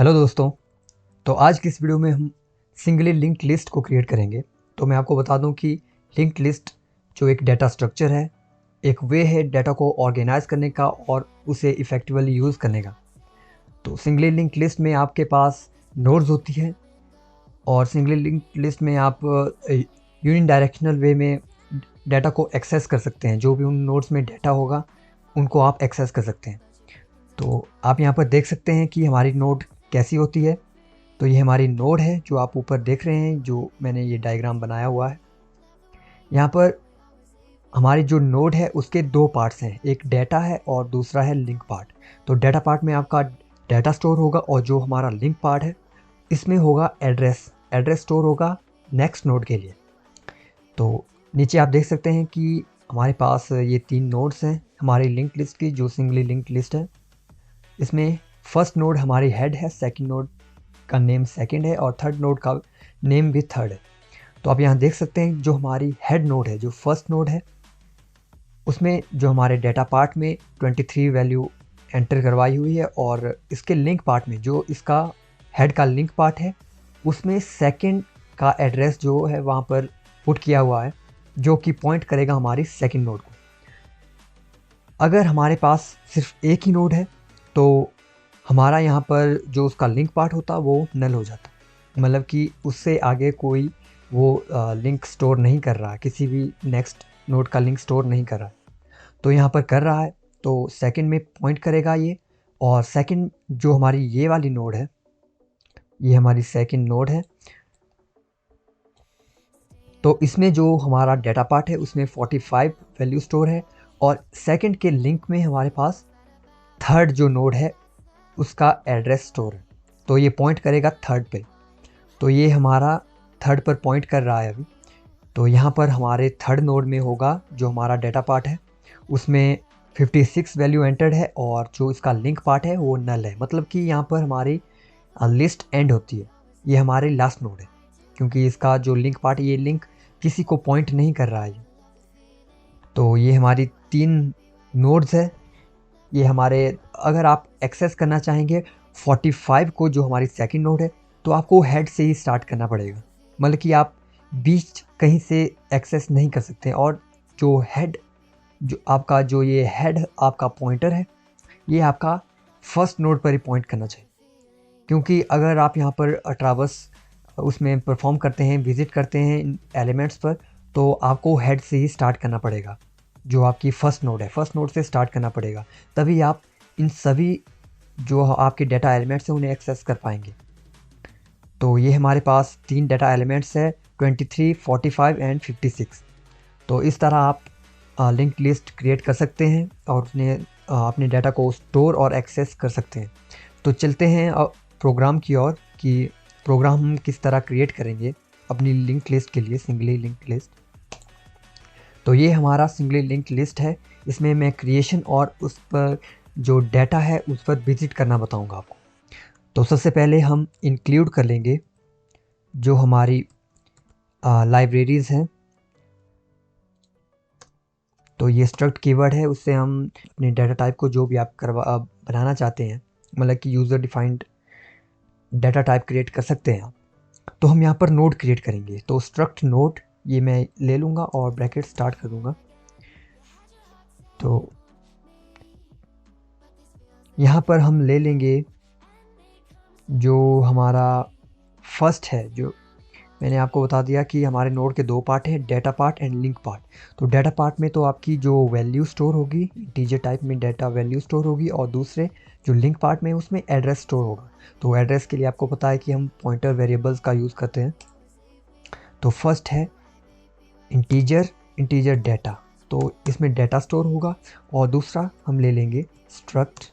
Hello दोस्तों। तो आज की इस वीडियो में हम सिंगली लिंक्ड लिस्ट को क्रिएट करेंगे। तो मैं आपको बता दूं कि लिंक्ड लिस्ट जो एक डाटा स्ट्रक्चर है, एक वे है डाटा को ऑर्गेनाइज करने का और उसे इफ़ेक्टिवली यूज़ करने का। तो सिंगली लिंक्ड लिस्ट में आपके पास नोड्स होती है और सिंगली लिंक्ड लिस्ट में आप यूनिडायरेक्शनल वे में डाटा को एक्सेस कर सकते हैं। जो भी उन नोड्स में डाटा होगा उनको आप एक्सेस कर सकते हैं। तो आप यहाँ पर देख सकते हैं कि हमारी नोड कैसी होती है। तो ये हमारी नोड है जो आप ऊपर देख रहे हैं, जो मैंने ये डायग्राम बनाया हुआ है। यहाँ पर हमारी जो नोड है उसके दो पार्ट्स हैं, एक डाटा है और दूसरा है लिंक पार्ट। तो डाटा पार्ट में आपका डाटा स्टोर होगा और जो हमारा लिंक पार्ट है इसमें होगा एड्रेस एड्रेस स्टोर होगा नेक्स्ट नोड के लिए। तो नीचे आप देख सकते हैं कि हमारे पास ये तीन नोड्स हैं हमारी लिंक लिस्ट की, जो सिंगली लिंक लिस्ट है। इसमें फर्स्ट नोड हमारी हेड है, सेकंड नोड का नेम सेकंड है और थर्ड नोड का नेम भी थर्ड है। तो आप यहाँ देख सकते हैं जो हमारी हेड नोड है, जो फर्स्ट नोड है, उसमें जो हमारे डाटा पार्ट में 23 वैल्यू एंटर करवाई हुई है और इसके लिंक पार्ट में जो इसका हेड का लिंक पार्ट है उसमें सेकंड का एड्रेस जो है वहाँ पर पुट किया हुआ है, जो कि पॉइंट करेगा हमारी सेकंड नोड को। अगर हमारे पास सिर्फ एक ही नोड है तो हमारा यहाँ पर जो उसका लिंक पार्ट होता वो नल हो जाता, मतलब कि उससे आगे कोई वो लिंक स्टोर नहीं कर रहा है, किसी भी नेक्स्ट नोड का लिंक स्टोर नहीं कर रहा है। तो यहाँ पर कर रहा है तो सेकंड में पॉइंट करेगा ये। और सेकंड जो हमारी ये वाली नोड है, ये हमारी सेकंड नोड है। तो इसमें जो हमारा डाटा पार्ट है उसमें 45 वैल्यू स्टोर है और सेकंड के लिंक में हमारे पास थर्ड जो नोड है उसका एड्रेस स्टोर है। तो ये पॉइंट करेगा थर्ड पे। तो ये हमारा थर्ड पर पॉइंट कर रहा है अभी। तो यहाँ पर हमारे थर्ड नोड में होगा जो हमारा डाटा पार्ट है उसमें 56 वैल्यू एंटर्ड है और जो इसका लिंक पार्ट है वो नल है, मतलब कि यहाँ पर हमारी लिस्ट एंड होती है। ये हमारी लास्ट नोड है क्योंकि इसका जो लिंक पार्ट, ये लिंक किसी को पॉइंट नहीं कर रहा है। तो ये हमारी तीन नोड्स है। ये हमारे, अगर आप एक्सेस करना चाहेंगे 45 को जो हमारी सेकंड नोड है तो आपको हेड से ही स्टार्ट करना पड़ेगा, मतलब कि आप बीच कहीं से एक्सेस नहीं कर सकते। और जो हेड, जो आपका जो ये हेड आपका पॉइंटर है, ये आपका फर्स्ट नोड पर ही पॉइंट करना चाहिए। क्योंकि अगर आप यहाँ पर ट्रावर्स उसमें परफॉर्म करते हैं, विज़िट करते हैं इन एलिमेंट्स पर, तो आपको हेड से ही स्टार्ट करना पड़ेगा। जो आपकी फर्स्ट नोड है, फर्स्ट नोड से स्टार्ट करना पड़ेगा, तभी आप इन सभी जो आपके डाटा एलिमेंट्स हैं उन्हें एक्सेस कर पाएंगे। तो ये हमारे पास तीन डाटा एलिमेंट्स है, 23, 45 एंड 56। तो इस तरह आप लिंक लिस्ट क्रिएट कर सकते हैं और अपने डाटा को स्टोर और एक्सेस कर सकते हैं। तो चलते हैं प्रोग्राम की ओर कि प्रोग्राम हम किस तरह क्रिएट करेंगे अपनी लिंक लिस्ट के लिए, सिंगली लिंक लिस्ट। तो ये हमारा सिंगली लिंक लिस्ट है। इसमें मैं क्रिएशन और उस पर जो डाटा है उस पर विजिट करना बताऊंगा आपको। तो सबसे पहले हम इंक्लूड कर लेंगे जो हमारी लाइब्रेरीज़ हैं। तो ये स्ट्रक्ट कीवर्ड है, उससे हम अपने डाटा टाइप को जो भी आप बनाना चाहते हैं, मतलब कि user defined data type create कर सकते हैं आप। तो हम यहाँ पर नोड क्रिएट करेंगे। तो स्ट्रक्ट नोड ये मैं ले लूँगा और ब्रैकेट स्टार्ट कर दूँगा। तो यहाँ पर हम ले लेंगे जो हमारा फर्स्ट है, जो मैंने आपको बता दिया कि हमारे नोड के दो पार्ट हैं, data part and link part. तो डाटा पार्ट में तो आपकी जो वैल्यू स्टोर होगी, इंटीजर टाइप में डाटा वैल्यू स्टोर होगी, और दूसरे जो लिंक पार्ट में उसमें एड्रेस स्टोर होगा। तो एड्रेस के लिए आपको पता है कि हम पॉइंटर वेरिएबल्स का यूज़ करते हैं। तो फर्स्ट है इंटीजर डाटा, तो इसमें डाटा स्टोर होगा। और दूसरा हम ले लेंगे स्ट्रक्ट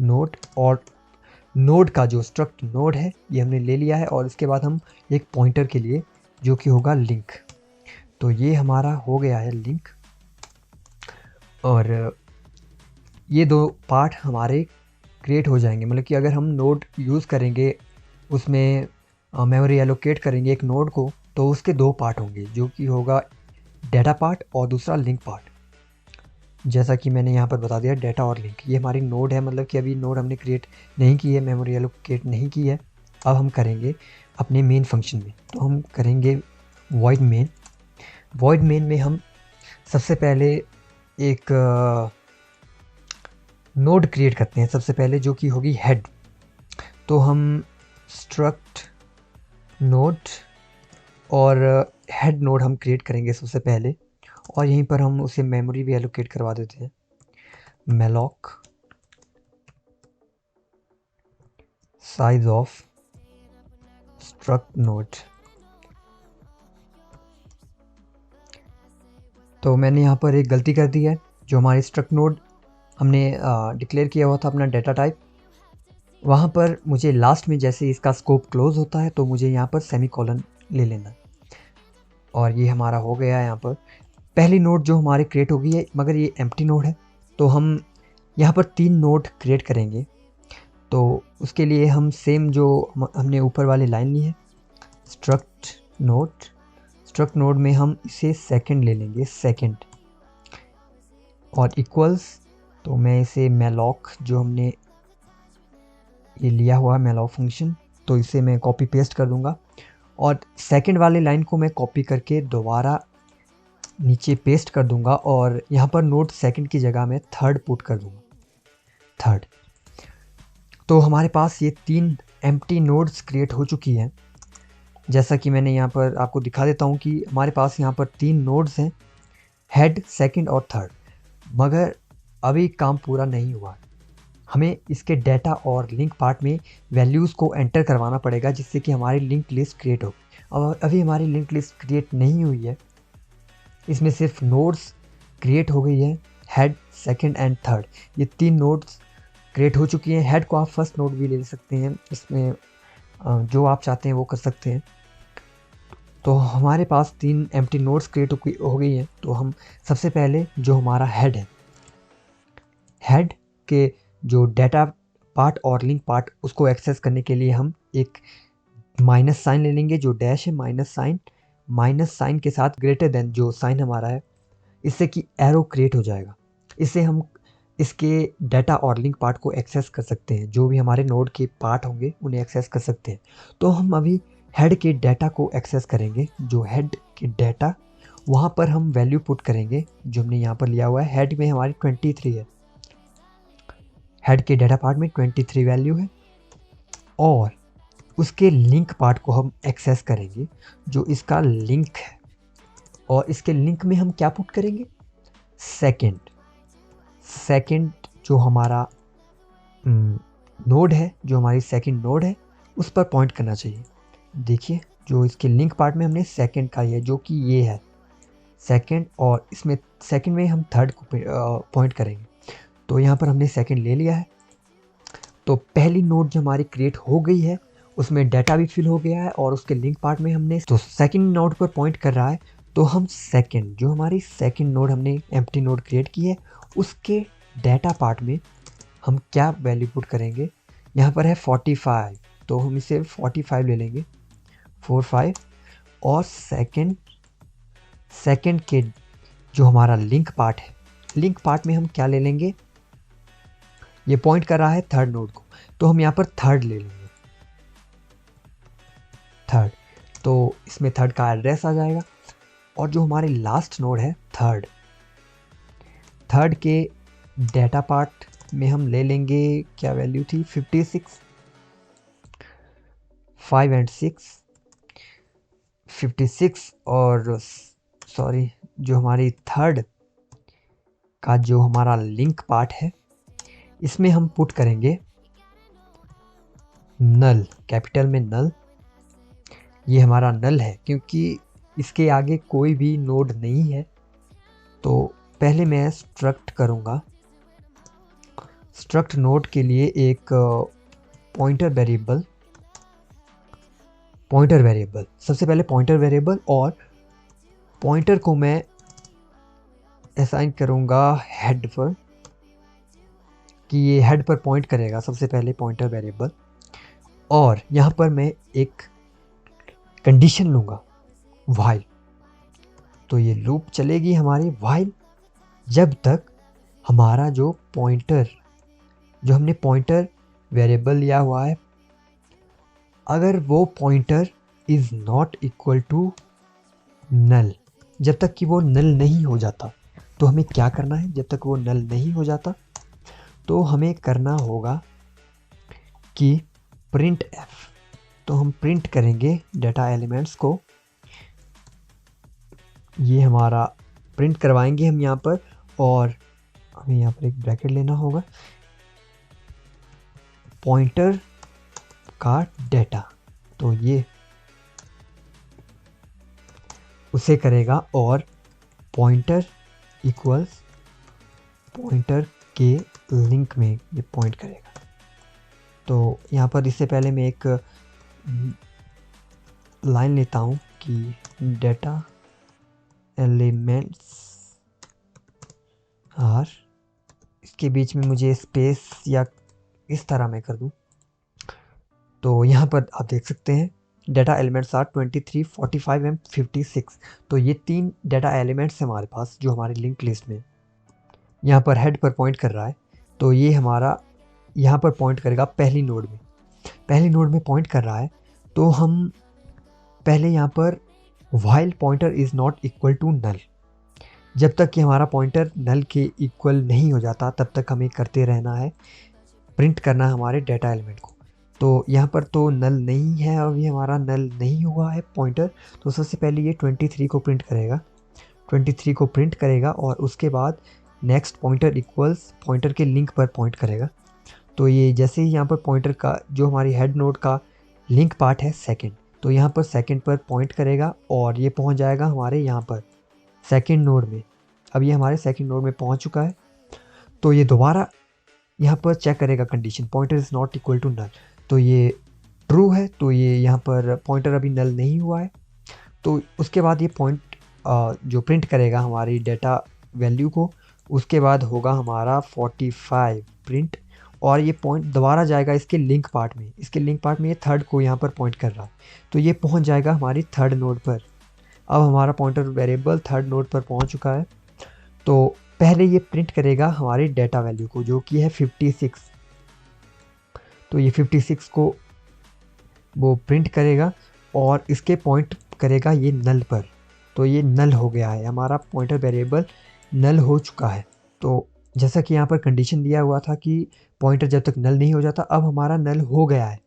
नोड, और नोड का जो स्ट्रक्ट नोड है ये हमने ले लिया है। और इसके बाद हम एक पॉइंटर के लिए जो कि होगा लिंक। तो ये हमारा हो गया है लिंक। और ये दो पार्ट हमारे क्रिएट हो जाएंगे, मतलब कि अगर हम नोड यूज़ करेंगे, उसमें मेमोरी एलोकेट करेंगे एक नोड को, तो उसके दो पार्ट होंगे, जो कि होगा डाटा पार्ट और दूसरा लिंक पार्ट। जैसा कि मैंने यहाँ पर बता दिया डेटा और लिंक, ये हमारी नोड है, मतलब कि अभी नोड हमने क्रिएट नहीं की है, मेमोरी एलोकेट नहीं की है। अब हम करेंगे अपने मेन फंक्शन में, तो हम करेंगे वॉइड मेन। वॉइड मेन में हम सबसे पहले एक नोड क्रिएट करते हैं, सबसे पहले जो कि होगी हेड। तो हम स्ट्रक्ट नोड और हेड नोड हम क्रिएट करेंगे सबसे पहले, और यहीं पर हम उसे मेमोरी भी एलोकेट करवा देते हैं, malloc size of struct node। तो मैंने यहाँ पर एक गलती कर दी है, जो हमारी स्ट्रक्ट नोड हमने डिक्लेयर किया हुआ था अपना डेटा टाइप, वहाँ पर मुझे लास्ट में जैसे इसका स्कोप क्लोज होता है तो मुझे यहाँ पर सेमीकोलन ले लेना, और ये हमारा हो गया है। यहाँ पर पहली नोड जो हमारी क्रिएट हो गई है, मगर ये एम्प्टी नोड है, तो हम यहाँ पर 3 नोड क्रिएट करेंगे। तो उसके लिए हम सेम जो हमने ऊपर वाली लाइन ली है, स्ट्रक्ट नोड में हम इसे सेकंड ले लेंगे, सेकंड, और इक्वल्स, तो मैं इसे malloc जो हमने ये लिया हुआ है malloc फंक्शन, तो इसे मैं कॉपी पेस्ट कर दूंगा, और सेकंड वाली लाइन को मैं कॉपी करके दोबारा नीचे पेस्ट कर दूंगा, और यहाँ पर नोड सेकंड की जगह मैं थर्ड पुट कर दूंगा, थर्ड। तो हमारे पास ये 3 एम्प्टी नोड्स क्रिएट हो चुकी हैं। जैसा कि मैंने यहाँ पर आपको दिखा देता हूँ कि हमारे पास यहाँ पर 3 नोड्स हैं, हेड, सेकंड और थर्ड, मगर अभी काम पूरा नहीं हुआ। हमें इसके डेटा और लिंक पार्ट में वैल्यूज़ को एंटर करवाना पड़ेगा, जिससे कि हमारी लिंक लिस्ट क्रिएट हो। और अभी हमारी लिंक लिस्ट क्रिएट नहीं हुई है, इसमें सिर्फ नोड्स क्रिएट हो गई है, हेड, सेकंड एंड थर्ड, ये 3 नोड्स क्रिएट हो चुकी हैं। हेड को आप फर्स्ट नोड भी ले सकते हैं, इसमें जो आप चाहते हैं वो कर सकते हैं। तो हमारे पास 3 एम्प्टी नोड्स क्रिएट हो गई हैं। तो हम सबसे पहले जो हमारा हेड है, हेड के जो डेटा पार्ट और लिंक पार्ट, उसको एक्सेस करने के लिए हम एक माइनस साइन ले लेंगे, जो डैश है माइनस साइन के साथ ग्रेटर देन जो साइन हमारा है, इससे कि एरो क्रिएट हो जाएगा। इससे हम इसके डेटा और लिंक पार्ट को एक्सेस कर सकते हैं, जो भी हमारे नोड के पार्ट होंगे उन्हें एक्सेस कर सकते हैं। तो हम अभी हेड के डेटा को एक्सेस करेंगे, जो हेड के डेटा, वहाँ पर हम वैल्यू पुट करेंगे जो हमने यहाँ पर लिया हुआ है। हेड में हमारी 23 है, हेड के डेटा पार्ट में 23 वैल्यू है, और उसके लिंक पार्ट को हम एक्सेस करेंगे, जो इसका लिंक है, और इसके लिंक में हम क्या पुट करेंगे, सेकंड जो हमारा नोड है, जो हमारी सेकंड नोड है, उस पर पॉइंट करना चाहिए। देखिए जो इसके लिंक पार्ट में हमने सेकंड का है, जो कि ये है सेकंड, और इसमें सेकंड में हम थर्ड को पॉइंट करेंगे। तो यहाँ पर हमने सेकंड ले लिया है। तो पहली नोड जो हमारी क्रिएट हो गई है, उसमें डाटा भी फिल हो गया है, और उसके लिंक पार्ट में हमने, तो सेकंड नोड पर पॉइंट कर रहा है। तो हम सेकंड, जो हमारी सेकंड नोड हमने एम्प्टी नोड क्रिएट की है, उसके डाटा पार्ट में हम क्या वैल्यू पुट करेंगे, यहाँ पर है 45, तो हम इसे 45 ले लेंगे, 45, और सेकंड के जो हमारा लिंक पार्ट है, लिंक पार्ट में हम क्या ले लेंगे, ये पॉइंट कर रहा है थर्ड नोड को, तो हम यहाँ पर थर्ड ले लेंगे, थर्ड। तो इसमें थर्ड का एड्रेस आ जाएगा। और जो हमारे लास्ट नोड है थर्ड के डेटा पार्ट में हम ले लेंगे, क्या वैल्यू थी, 56, 5 एंड 6, 56, और सॉरी, जो हमारी थर्ड का जो हमारा लिंक पार्ट है, इसमें हम पुट करेंगे नल, कैपिटल में नल। ये हमारा नल है क्योंकि इसके आगे कोई भी नोड नहीं है। तो पहले मैं स्ट्रक्ट करूँगा, स्ट्रक्ट नोड के लिए एक पॉइंटर वेरिएबल, सबसे पहले पॉइंटर वेरिएबल, और पॉइंटर को मैं असाइन करूँगा हेड पर, कि ये हेड पर पॉइंट करेगा सबसे पहले पॉइंटर वेरिएबल। और यहाँ पर मैं एक कंडीशन लूँगा, व्हाइल। तो ये लूप चलेगी हमारी व्हाइल, जब तक हमारा जो पॉइंटर, जो हमने पॉइंटर वेरिएबल लिया हुआ है, अगर वो pointer is not equal to null, जब तक कि वो नल नहीं हो जाता, तो हमें क्या करना है? जब तक वो नल नहीं हो जाता तो हमें करना होगा कि प्रिंट एफ। तो हम प्रिंट करेंगे डाटा एलिमेंट्स को, ये हमारा प्रिंट करवाएंगे हम यहाँ पर, और हमें यहाँ पर एक ब्रैकेट लेना होगा, पॉइंटर का डाटा, तो ये उसे करेगा, और पॉइंटर इक्वल्स पॉइंटर के लिंक में ये पॉइंट करेगा। तो यहाँ पर इससे पहले मैं एक लाइन लेता हूँ कि डाटा एलिमेंट्स आर, इसके बीच में मुझे स्पेस या इस तरह मैं कर दूँ। तो यहाँ पर आप देख सकते हैं डाटा एलिमेंट्स आर 23, 45 एंड 56। तो ये 3 डाटा एलिमेंट्स हैं हमारे पास जो हमारी लिंक लिस्ट में यहाँ पर हेड पर पॉइंट कर रहा है। तो ये हमारा यहाँ पर पॉइंट करेगा पहली नोड में, पहली नोड में पॉइंट कर रहा है। तो हम पहले यहाँ पर while pointer is not equal to null, जब तक कि हमारा पॉइंटर नल के इक्वल नहीं हो जाता तब तक हमें करते रहना है, प्रिंट करना है हमारे डाटा एलिमेंट को। तो यहाँ पर तो नल नहीं है, अभी हमारा नल नहीं हुआ है पॉइंटर। तो सबसे पहले ये 23 को प्रिंट करेगा, 23 को प्रिंट करेगा, और उसके बाद नेक्स्ट पॉइंटर इक्वल्स पॉइंटर के लिंक पर पॉइंट करेगा। तो ये जैसे ही यहाँ पर पॉइंटर का जो हमारी हेड नोड का लिंक पार्ट है सेकंड, तो यहाँ पर सेकंड पर पॉइंट करेगा और ये पहुँच जाएगा हमारे यहाँ पर सेकंड नोड में। अब ये हमारे सेकंड नोड में पहुँच चुका है। तो ये दोबारा यहाँ पर चेक करेगा condition, pointer is not equal to null. तो ये ट्रू है, तो ये यहाँ पर पॉइंटर अभी नल नहीं हुआ है। तो उसके बाद ये पॉइंट जो प्रिंट करेगा हमारी डाटा वैल्यू को, उसके बाद होगा हमारा 45 प्रिंट, और ये पॉइंट दोबारा जाएगा इसके लिंक पार्ट में। इसके लिंक पार्ट में ये थर्ड को यहाँ पर पॉइंट कर रहा है, तो ये पहुँच जाएगा हमारी थर्ड नोड पर। अब हमारा पॉइंटर वेरिएबल थर्ड नोड पर पहुँच चुका है। तो पहले ये प्रिंट करेगा हमारी डाटा वैल्यू को जो कि है 56। तो ये 56 को वो प्रिंट करेगा और इसके पॉइंट करेगा ये नल पर। तो ये नल हो गया है, हमारा पॉइंटर वेरिएबल नल हो चुका है। तो जैसा कि यहाँ पर कंडीशन दिया हुआ था कि पॉइंटर जब तक नल नहीं हो जाता, अब हमारा नल हो गया है।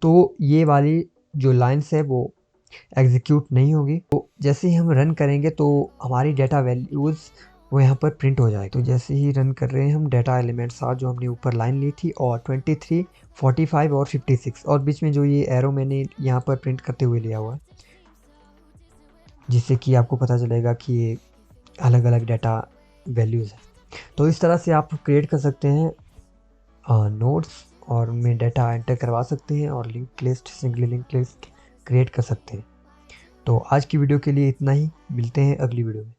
तो ये वाली जो लाइन्स है वो एग्जीक्यूट नहीं होगी। तो जैसे ही हम रन करेंगे तो हमारी डाटा वैल्यूज़ वो यहाँ पर प्रिंट हो जाएगी। तो जैसे ही रन कर रहे हैं हम, डाटा एलिमेंट्स आर जो हमने ऊपर लाइन ली थी, और 23, 45 और 56, और बीच में जो ये एरो मैंने यहाँ पर प्रिंट करते हुए लिया हुआ है, जिससे कि आपको पता चलेगा कि ये अलग अलग डाटा वैल्यूज़ है। तो इस तरह से आप क्रिएट कर सकते हैं नोट्स, और उनमें डाटा एंटर करवा सकते हैं, और link list, single link list create कर सकते हैं। तो आज की वीडियो के लिए इतना ही, मिलते हैं अगली वीडियो में।